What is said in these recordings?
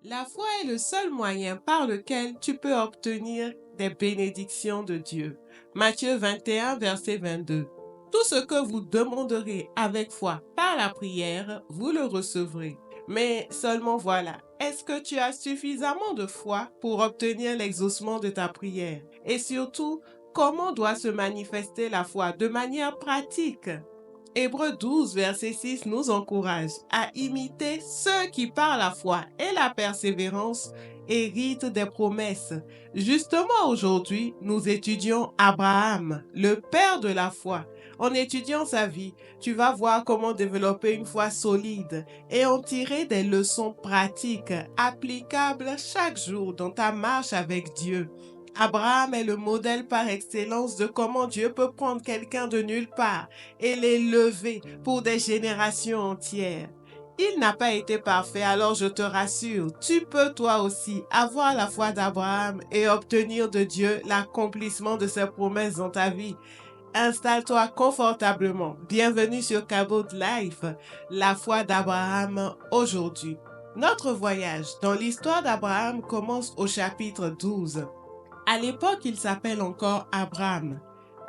La foi est le seul moyen par lequel tu peux obtenir des bénédictions de Dieu. Matthieu 21, verset 22. Tout ce que vous demanderez avec foi par la prière, vous le recevrez. Mais seulement voilà, est-ce que tu as suffisamment de foi pour obtenir l'exaucement de ta prière? Et surtout, comment doit se manifester la foi de manière pratique? Hébreux 12, verset 6 nous encourage à imiter ceux qui, par la foi et la persévérance, héritent des promesses. Justement, aujourd'hui, nous étudions Abraham, le père de la foi. En étudiant sa vie, tu vas voir comment développer une foi solide et en tirer des leçons pratiques applicables chaque jour dans ta marche avec Dieu. Abraham est le modèle par excellence de comment Dieu peut prendre quelqu'un de nulle part et l'élever pour des générations entières. Il n'a pas été parfait, alors je te rassure, tu peux toi aussi avoir la foi d'Abraham et obtenir de Dieu l'accomplissement de ses promesses dans ta vie. Installe-toi confortablement. Bienvenue sur Cabot Life, la foi d'Abraham aujourd'hui. Notre voyage dans l'histoire d'Abraham commence au chapitre 12. À l'époque, il s'appelle encore Abraham.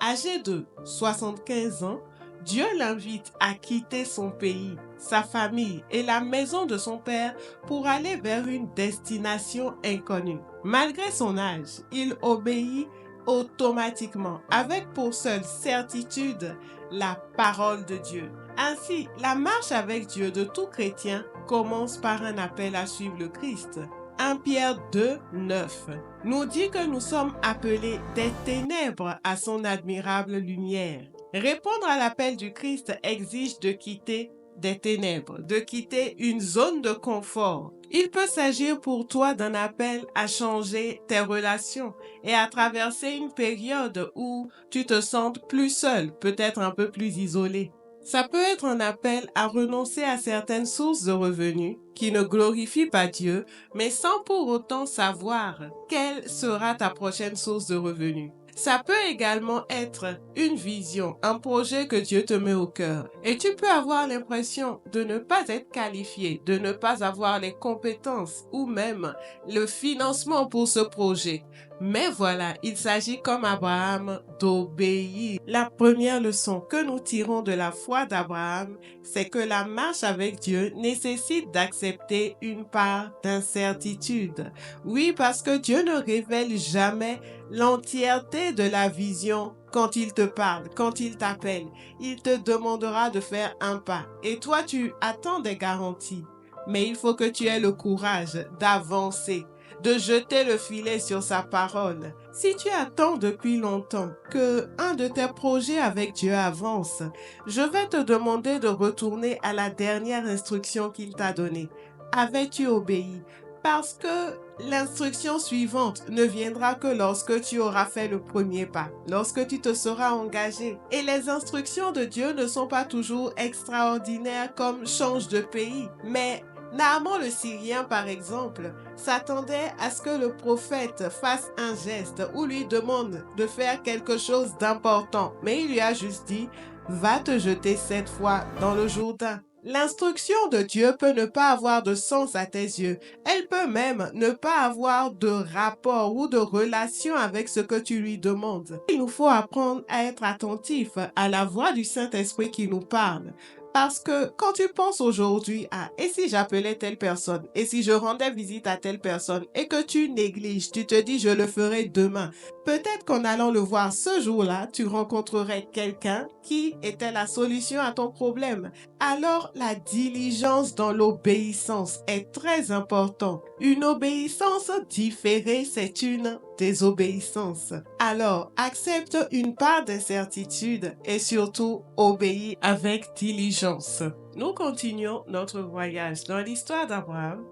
Âgé de 75 ans, Dieu l'invite à quitter son pays, sa famille et la maison de son père pour aller vers une destination inconnue. Malgré son âge, il obéit automatiquement, avec pour seule certitude la parole de Dieu. Ainsi, la marche avec Dieu de tout chrétien commence par un appel à suivre le Christ. 1 Pierre 2, 9 nous dit que nous sommes appelés des ténèbres à son admirable lumière. Répondre à l'appel du Christ exige de quitter des ténèbres, de quitter une zone de confort. Il peut s'agir pour toi d'un appel à changer tes relations et à traverser une période où tu te sens plus seul, peut-être un peu plus isolé. Ça peut être un appel à renoncer à certaines sources de revenus qui ne glorifient pas Dieu, mais sans pour autant savoir quelle sera ta prochaine source de revenus. Ça peut également être une vision, un projet que Dieu te met au cœur. Et tu peux avoir l'impression de ne pas être qualifié, de ne pas avoir les compétences ou même le financement pour ce projet. Mais voilà, il s'agit comme Abraham d'obéir. La première leçon que nous tirons de la foi d'Abraham, c'est que la marche avec Dieu nécessite d'accepter une part d'incertitude. Oui, parce que Dieu ne révèle jamais l'entièreté de la vision quand il te parle, quand il t'appelle. Il te demandera de faire un pas et toi tu attends des garanties. Mais il faut que tu aies le courage d'avancer, de jeter le filet sur sa parole. Si tu attends depuis longtemps que un de tes projets avec Dieu avance, je vais te demander de retourner à la dernière instruction qu'il t'a donnée. Avais-tu obéi? Parce que l'instruction suivante ne viendra que lorsque tu auras fait le premier pas, lorsque tu te seras engagé. Et les instructions de Dieu ne sont pas toujours extraordinaires comme change de pays, mais Naaman le Syrien, par exemple, s'attendait à ce que le prophète fasse un geste ou lui demande de faire quelque chose d'important. Mais il lui a juste dit, va te jeter 7 fois dans le Jourdain. L'instruction de Dieu peut ne pas avoir de sens à tes yeux. Elle peut même ne pas avoir de rapport ou de relation avec ce que tu lui demandes. Il nous faut apprendre à être attentif à la voix du Saint-Esprit qui nous parle. Parce que quand tu penses aujourd'hui à « et si j'appelais telle personne, et si je rendais visite à telle personne » et que tu négliges, tu te dis « je le ferai demain », peut-être qu'en allant le voir ce jour-là, tu rencontrerais quelqu'un qui était la solution à ton problème. Alors, la diligence dans l'obéissance est très importante. Une obéissance différée, c'est une désobéissance. Alors, accepte une part d'incertitude et surtout obéis avec diligence. Nous continuons notre voyage dans l'histoire d'Abraham,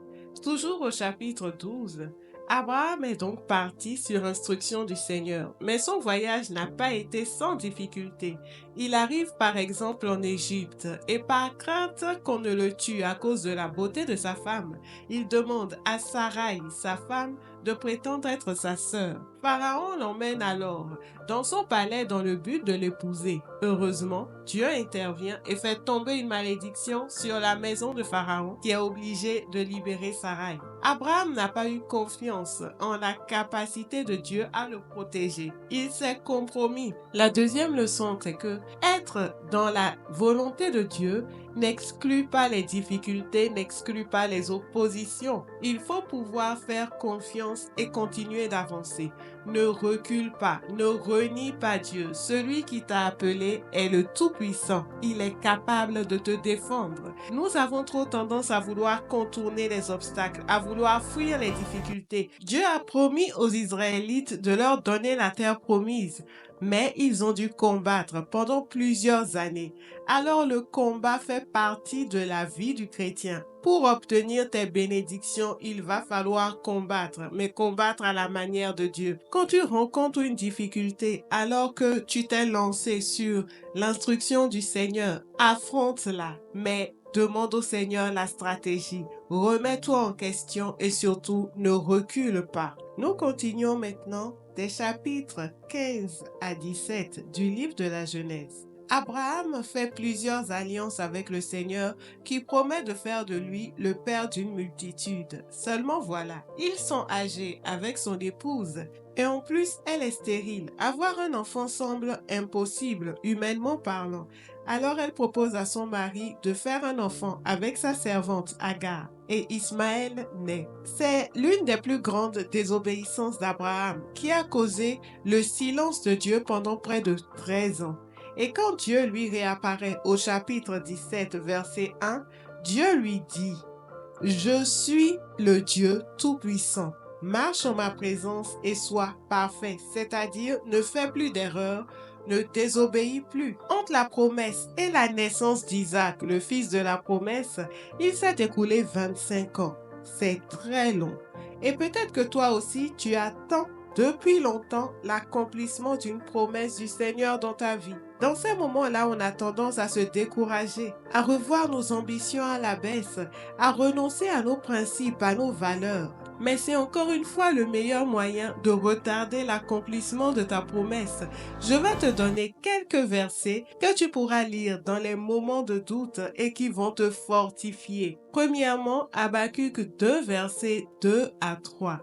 toujours au chapitre 12. Abraham est donc parti sur instruction du Seigneur, mais son voyage n'a pas été sans difficulté. Il arrive par exemple en Égypte et par crainte qu'on ne le tue à cause de la beauté de sa femme, il demande à Sarai, sa femme, de prétendre être sa sœur. Pharaon l'emmène alors dans son palais dans le but de l'épouser. Heureusement, Dieu intervient et fait tomber une malédiction sur la maison de Pharaon qui est obligé de libérer Sarai. Abraham n'a pas eu confiance en la capacité de Dieu à le protéger. Il s'est compromis. La deuxième leçon, c'est que être dans la volonté de Dieu n'exclut pas les difficultés, n'exclut pas les oppositions. Il faut pouvoir faire confiance et continuer d'avancer. Ne recule pas, ne renie pas Dieu. Celui qui t'a appelé est le Tout-Puissant. Il est capable de te défendre. Nous avons trop tendance à vouloir contourner les obstacles, à vouloir fuir les difficultés. Dieu a promis aux Israélites de leur donner la terre promise, mais ils ont dû combattre pendant plusieurs années. Alors le combat fait partie de la vie du chrétien. Pour obtenir tes bénédictions, il va falloir combattre, mais combattre à la manière de Dieu. Quand tu rencontres une difficulté, alors que tu t'es lancé sur l'instruction du Seigneur, affronte-la, mais demande au Seigneur la stratégie. Remets-toi en question et surtout ne recule pas. Nous continuons maintenant des chapitres 15 à 17 du livre de la Genèse. Abraham fait plusieurs alliances avec le Seigneur qui promet de faire de lui le père d'une multitude. Seulement voilà, ils sont âgés avec son épouse et en plus elle est stérile. Avoir un enfant semble impossible, humainement parlant. Alors elle propose à son mari de faire un enfant avec sa servante Agar et Ismaël naît. C'est l'une des plus grandes désobéissances d'Abraham qui a causé le silence de Dieu pendant près de 13 ans. Et quand Dieu lui réapparaît au chapitre 17, verset 1, Dieu lui dit « Je suis le Dieu Tout-Puissant. Marche en ma présence et sois parfait. » C'est-à-dire, ne fais plus d'erreurs, ne désobéis plus. Entre la promesse et la naissance d'Isaac, le fils de la promesse, il s'est écoulé 25 ans. C'est très long. Et peut-être que toi aussi, tu attends depuis longtemps l'accomplissement d'une promesse du Seigneur dans ta vie. Dans ces moments-là, on a tendance à se décourager, à revoir nos ambitions à la baisse, à renoncer à nos principes, à nos valeurs. Mais c'est encore une fois le meilleur moyen de retarder l'accomplissement de ta promesse. Je vais te donner quelques versets que tu pourras lire dans les moments de doute et qui vont te fortifier. Premièrement, Habakkuk 2, versets 2 à 3.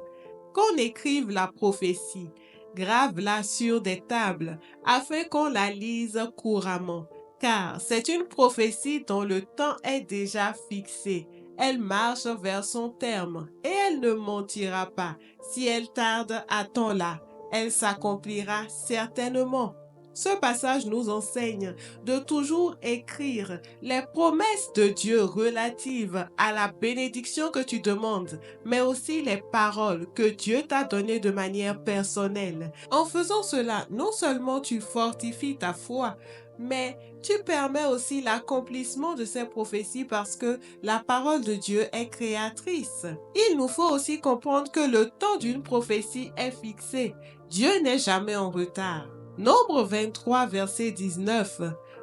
Qu'on écrive la prophétie, grave-la sur des tables, afin qu'on la lise couramment. Car c'est une prophétie dont le temps est déjà fixé. Elle marche vers son terme, et elle ne mentira pas. Si elle tarde, attends-la. Elle s'accomplira certainement. Ce passage nous enseigne de toujours écrire les promesses de Dieu relatives à la bénédiction que tu demandes, mais aussi les paroles que Dieu t'a données de manière personnelle. En faisant cela, non seulement tu fortifies ta foi, mais tu permets aussi l'accomplissement de ces prophéties parce que la parole de Dieu est créatrice. Il nous faut aussi comprendre que le temps d'une prophétie est fixé. Dieu n'est jamais en retard. Nombre 23, verset 19.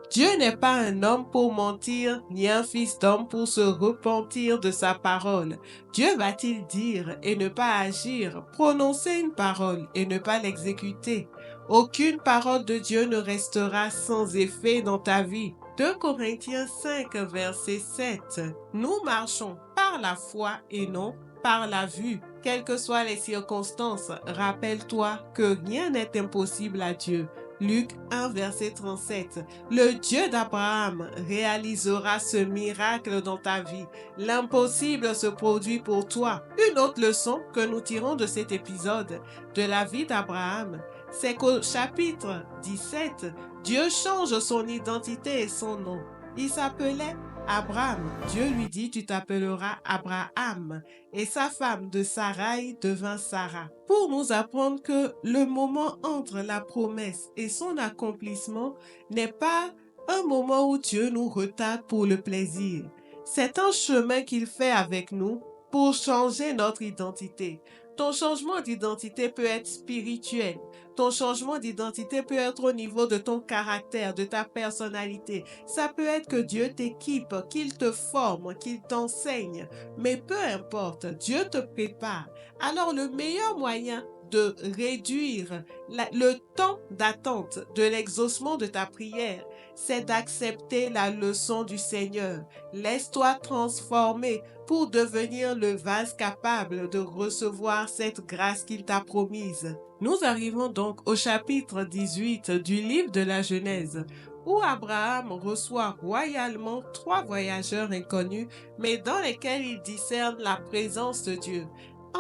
Dieu n'est pas un homme pour mentir, ni un fils d'homme pour se repentir de sa parole. Dieu va-t-il dire et ne pas agir, prononcer une parole et ne pas l'exécuter? Aucune parole de Dieu ne restera sans effet dans ta vie. 2 Corinthiens 5, verset 7. Nous marchons par la foi et non par la vue. Quelles que soient les circonstances, rappelle-toi que rien n'est impossible à Dieu. Luc 1, verset 37. Le Dieu d'Abraham réalisera ce miracle dans ta vie. L'impossible se produit pour toi. Une autre leçon que nous tirons de cet épisode de la vie d'Abraham, c'est qu'au chapitre 17, Dieu change son identité et son nom. Il s'appelait Abraham. Dieu lui dit, tu t'appelleras Abraham. Et sa femme de Sarai devint Sarah. Pour nous apprendre que le moment entre la promesse et son accomplissement n'est pas un moment où Dieu nous retarde pour le plaisir. C'est un chemin qu'il fait avec nous pour changer notre identité. Ton changement d'identité peut être spirituel. Ton changement d'identité peut être au niveau de ton caractère, de ta personnalité. Ça peut être que Dieu t'équipe, qu'il te forme, qu'il t'enseigne. Mais peu importe, Dieu te prépare. Alors le meilleur moyen de réduire le temps d'attente de l'exaucement de ta prière, c'est d'accepter la leçon du Seigneur. Laisse-toi transformer pour devenir le vase capable de recevoir cette grâce qu'il t'a promise. Nous arrivons donc au chapitre 18 du livre de la Genèse, où Abraham reçoit royalement 3 voyageurs inconnus, mais dans lesquels il discerne la présence de Dieu.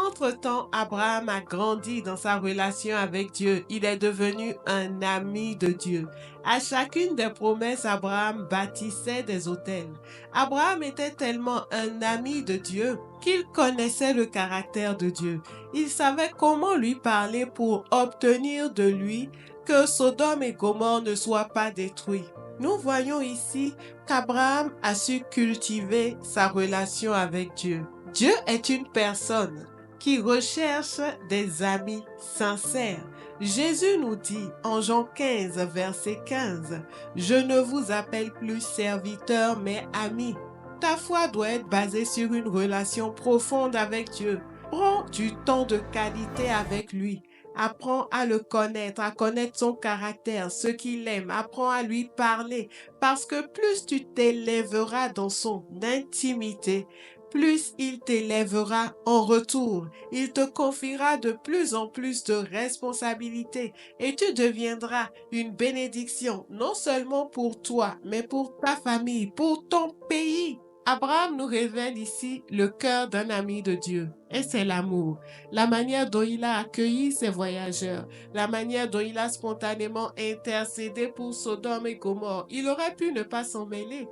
Entre-temps, Abraham a grandi dans sa relation avec Dieu. Il est devenu un ami de Dieu. À chacune des promesses, Abraham bâtissait des autels. Abraham était tellement un ami de Dieu qu'il connaissait le caractère de Dieu. Il savait comment lui parler pour obtenir de lui que Sodome et Gomorrhe ne soient pas détruits. Nous voyons ici qu'Abraham a su cultiver sa relation avec Dieu. Dieu est une personne qui recherche des amis sincères. Jésus nous dit en Jean 15, verset 15, « Je ne vous appelle plus serviteur, mais ami. » Ta foi doit être basée sur une relation profonde avec Dieu. Prends du temps de qualité avec lui. Apprends à le connaître, à connaître son caractère, ce qu'il aime. Apprends à lui parler parce que plus tu t'élèveras dans son intimité, plus il t'élèvera en retour. Il te confiera de plus en plus de responsabilités et tu deviendras une bénédiction, non seulement pour toi, mais pour ta famille, pour ton pays. Abraham nous révèle ici le cœur d'un ami de Dieu, et c'est l'amour. La manière dont il a accueilli ses voyageurs, la manière dont il a spontanément intercédé pour Sodome et Gomorrhe. Il aurait pu ne pas s'en mêler.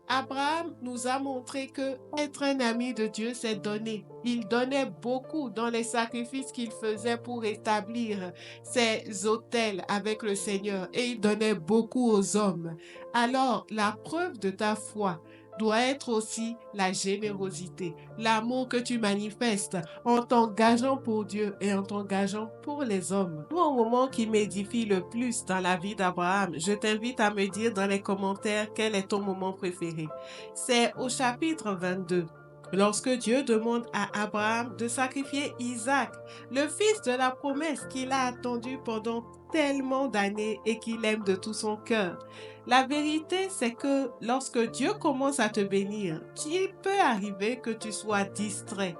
Abraham nous a montré que être un ami de Dieu, c'est donner. Il donnait beaucoup dans les sacrifices qu'il faisait pour établir ses autels avec le Seigneur et il donnait beaucoup aux hommes. Alors, la preuve de ta foi doit être aussi la générosité, l'amour que tu manifestes en t'engageant pour Dieu et en t'engageant pour les hommes. Au moment qui m'édifie le plus dans la vie d'Abraham, je t'invite à me dire dans les commentaires quel est ton moment préféré. C'est au chapitre 22. Lorsque Dieu demande à Abraham de sacrifier Isaac, le fils de la promesse qu'il a attendu pendant tellement d'années et qu'il aime de tout son cœur. La vérité, c'est que lorsque Dieu commence à te bénir, il peut arriver que tu sois distrait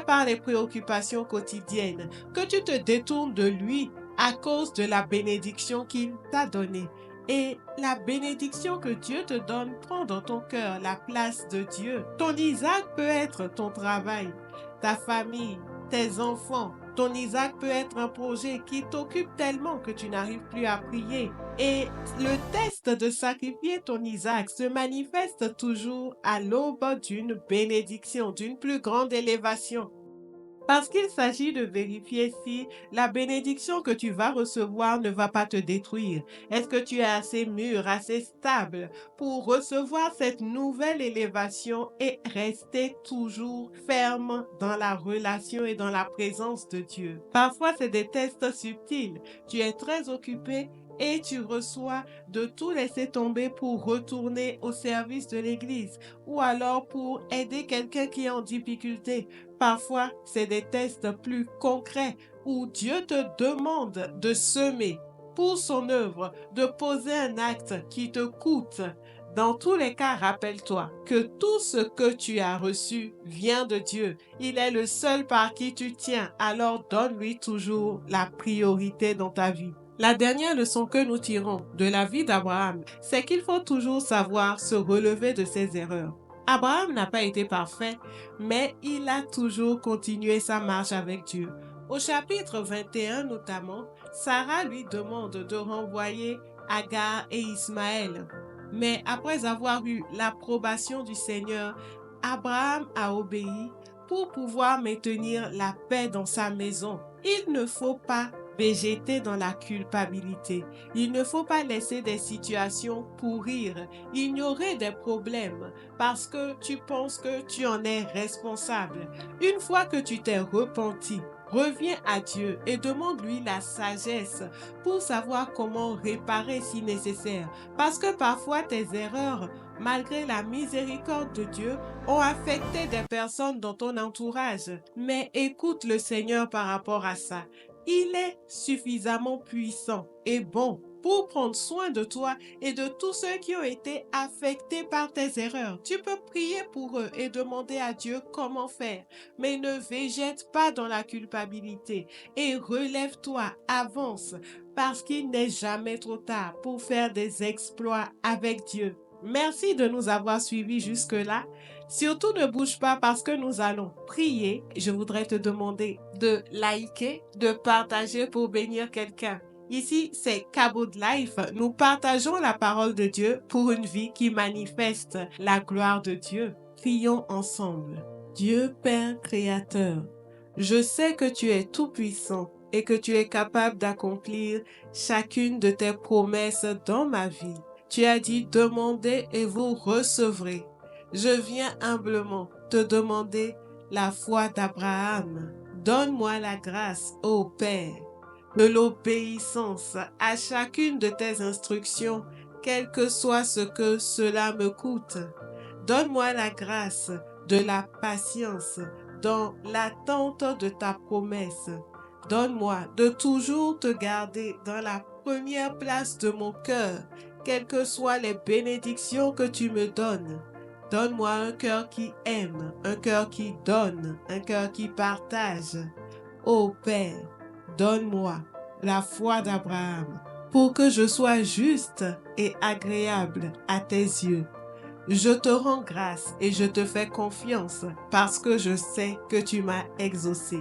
par les préoccupations quotidiennes, que tu te détournes de lui à cause de la bénédiction qu'il t'a donnée. Et la bénédiction que Dieu te donne prend dans ton cœur la place de Dieu. Ton Isaac peut être ton travail, ta famille, tes enfants. Ton Isaac peut être un projet qui t'occupe tellement que tu n'arrives plus à prier. Et le test de sacrifier ton Isaac se manifeste toujours à l'aube d'une bénédiction, d'une plus grande élévation. Parce qu'il s'agit de vérifier si la bénédiction que tu vas recevoir ne va pas te détruire. Est-ce que tu es assez mûr, assez stable pour recevoir cette nouvelle élévation et rester toujours ferme dans la relation et dans la présence de Dieu? Parfois, c'est des tests subtils. Tu es très occupé et tu reçois de tout laisser tomber pour retourner au service de l'Église ou alors pour aider quelqu'un qui est en difficulté. Parfois, c'est des tests plus concrets où Dieu te demande de semer pour son œuvre, de poser un acte qui te coûte. Dans tous les cas, rappelle-toi que tout ce que tu as reçu vient de Dieu. Il est le seul par qui tu tiens, alors donne-lui toujours la priorité dans ta vie. La dernière leçon que nous tirons de la vie d'Abraham, c'est qu'il faut toujours savoir se relever de ses erreurs. Abraham n'a pas été parfait, mais il a toujours continué sa marche avec Dieu. Au chapitre 21 notamment, Sarah lui demande de renvoyer Agar et Ismaël. Mais après avoir eu l'approbation du Seigneur, Abraham a obéi pour pouvoir maintenir la paix dans sa maison. Il ne faut pas végéter dans la culpabilité. Il ne faut pas laisser des situations pourrir, ignorer des problèmes parce que tu penses que tu en es responsable. Une fois que tu t'es repenti, reviens à Dieu et demande-lui la sagesse pour savoir comment réparer si nécessaire. Parce que parfois tes erreurs, malgré la miséricorde de Dieu, ont affecté des personnes dans ton entourage. Mais écoute le Seigneur par rapport à ça. Il est suffisamment puissant et bon pour prendre soin de toi et de tous ceux qui ont été affectés par tes erreurs. Tu peux prier pour eux et demander à Dieu comment faire, mais ne végète pas dans la culpabilité et relève-toi, avance, parce qu'il n'est jamais trop tard pour faire des exploits avec Dieu. Merci de nous avoir suivis jusque-là. Surtout ne bouge pas parce que nous allons prier. Je voudrais te demander de liker, de partager pour bénir quelqu'un. Ici, c'est Cabot Life. Nous partageons la parole de Dieu pour une vie qui manifeste la gloire de Dieu. Prions ensemble. Dieu Père Créateur, je sais que tu es tout-puissant et que tu es capable d'accomplir chacune de tes promesses dans ma vie. Tu as dit, demandez et vous recevrez. Je viens humblement te demander la foi d'Abraham. Donne-moi la grâce, ô Père, de l'obéissance à chacune de tes instructions, quel que soit ce que cela me coûte. Donne-moi la grâce de la patience dans l'attente de ta promesse. Donne-moi de toujours te garder dans la première place de mon cœur, quelles que soient les bénédictions que tu me donnes. Donne-moi un cœur qui aime, un cœur qui donne, un cœur qui partage. Ô Père, donne-moi la foi d'Abraham pour que je sois juste et agréable à tes yeux. Je te rends grâce et je te fais confiance parce que je sais que tu m'as exaucé.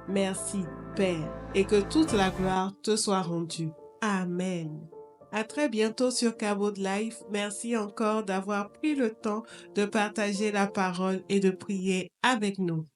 Merci, Père, et que toute la gloire te soit rendue. Amen. À très bientôt sur Cabot Life. Merci encore d'avoir pris le temps de partager la parole et de prier avec nous.